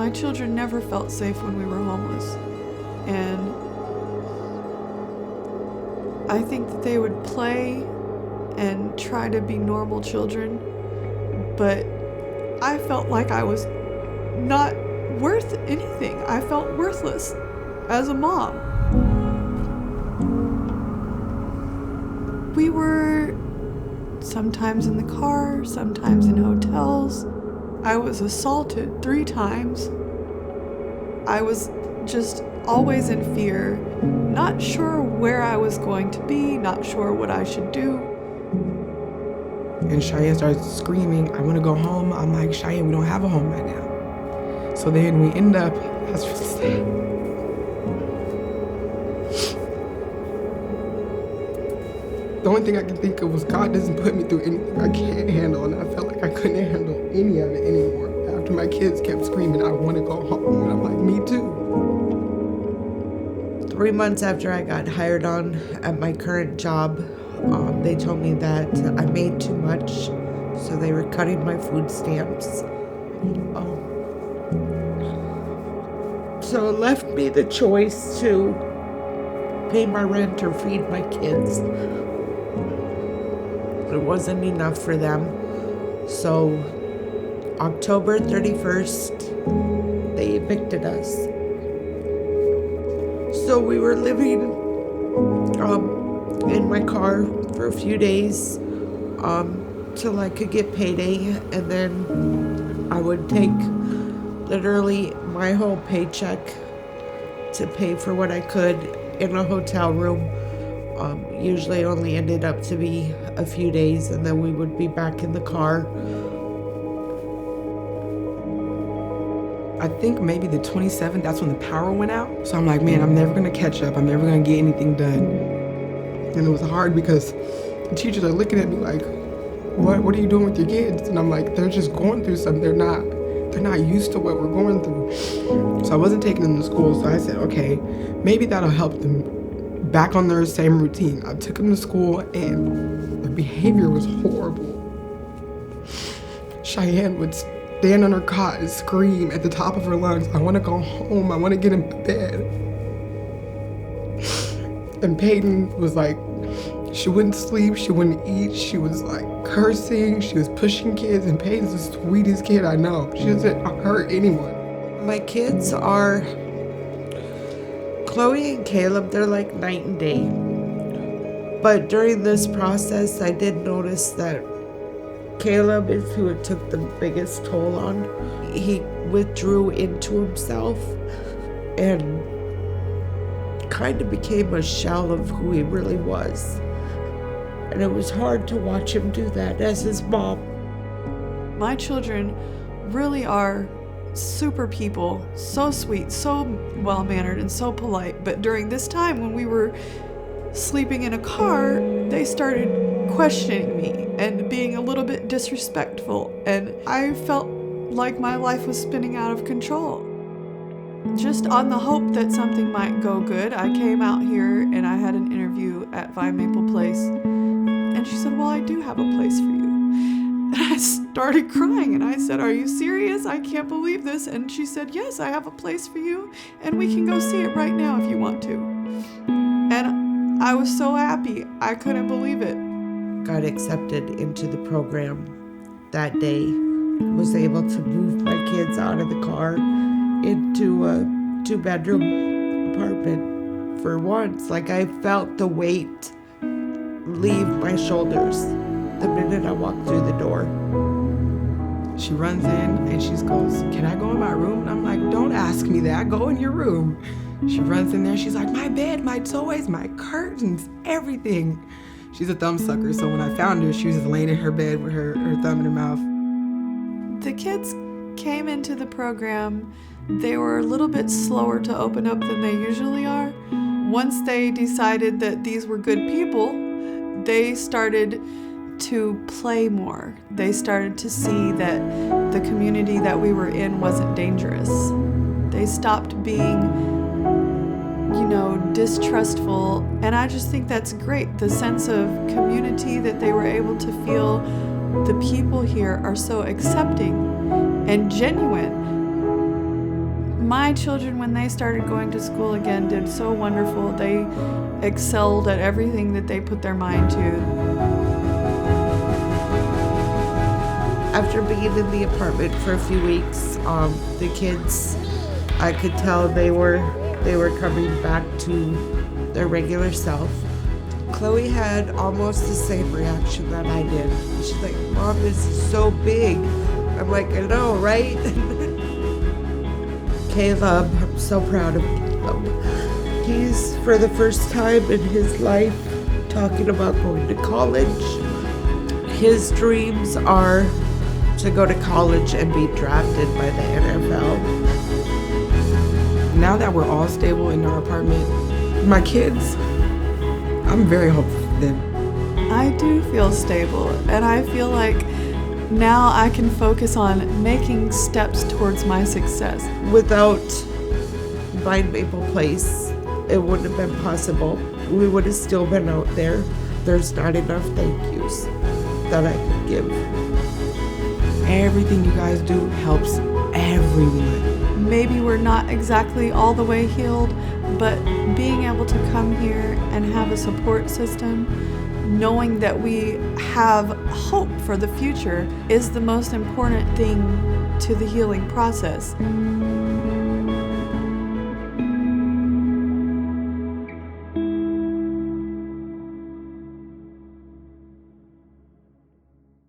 My children never felt safe when we were homeless. And I think that they would play and try to be normal children, but I felt like I was not worth anything. I felt worthless as a mom. We were sometimes in the car, sometimes in hotels. I was assaulted 3 times. I was just always in fear, not sure where I was going to be, not sure what I should do. And Cheyenne started screaming, I want to go home. I'm like, Cheyenne, we don't have a home right now. So then we end up, that's really sad. The only thing I can think of was God doesn't put me through anything I can't handle, and I felt like I couldn't handle any of it anymore. After my kids kept screaming, I want to go home, and I'm like, me too. 3 months after I got hired on at my current job, they told me that I made too much, so they were cutting my food stamps. So it left me the choice to pay my rent or feed my kids. It wasn't enough for them. So October 31st, they evicted us. So we were living in my car for a few days till I could get payday, and then I would take literally my whole paycheck to pay for what I could in a hotel room. Usually only ended up to be a few days, and then we would be back in the car. I think maybe the 27th, that's when the power went out. So I'm like, man, I'm never gonna catch up. I'm never gonna get anything done. And it was hard because the teachers are looking at me like, what are you doing with your kids? And I'm like, they're just going through something. They're not used to what we're going through. So I wasn't taking them to school. So I said, okay, maybe that'll help them back on their same routine. I took them to school and the behavior was horrible. Cheyenne would stand on her cot and scream at the top of her lungs, I want to go home, I want to get in bed. And Peyton was like, she wouldn't sleep, she wouldn't eat, she was like cursing, she was pushing kids, and Peyton's the sweetest kid I know. She doesn't hurt anyone. My kids are Chloe and Caleb, they're like night and day. But during this process, I did notice that Caleb is who it took the biggest toll on. He withdrew into himself and kind of became a shell of who he really was. And it was hard to watch him do that as his mom. My children really are super people, so sweet, so well-mannered, and so polite. But during this time when we were sleeping in a car, they started questioning me and being a little bit disrespectful. And I felt like my life was spinning out of control. Just on the hope that something might go good, I came out here and I had an interview at Vine Maple Place. And she said, well, I do have a place for you. And I started crying and I said, are you serious? I can't believe this. And she said, yes, I have a place for you and we can go see it right now if you want to. And I was so happy. I couldn't believe it. Got accepted into the program that day. Was able to move my kids out of the car into a 2-bedroom apartment for once. Like I felt the weight leave my shoulders the minute I walked through the door. She runs in and she goes, can I go in my room? And I'm like, don't ask me that, go in your room. She runs in there, she's like, my bed, my toys, my curtains, everything. She's a thumb sucker, so when I found her, she was just laying in her bed with her thumb in her mouth. The kids came into the program. They were a little bit slower to open up than they usually are. Once they decided that these were good people, they started to play more. They started to see that the community that we were in wasn't dangerous. They stopped being, distrustful. And I just think that's great. The sense of community that they were able to feel. The people here are so accepting and genuine. My children, when they started going to school again, did so wonderful. They excelled at everything that they put their mind to. After being in the apartment for a few weeks, the kids, I could tell they were coming back to their regular self. Chloe had almost the same reaction that I did. She's like, "Mom, this is so big." I'm like, "I know, right?" Caleb, I'm so proud of Caleb. He's, for the first time in his life, talking about going to college. His dreams are to go to college and be drafted by the NFL. Now that we're all stable in our apartment, my kids, I'm very hopeful for them. I do feel stable, and I feel like now I can focus on making steps towards my success. Without Vine Maple Place, it wouldn't have been possible. We would have still been out there. There's not enough thank yous that I could give. Everything you guys do helps everyone. Maybe we're not exactly all the way healed, but being able to come here and have a support system, knowing that we have hope for the future, is the most important thing to the healing process.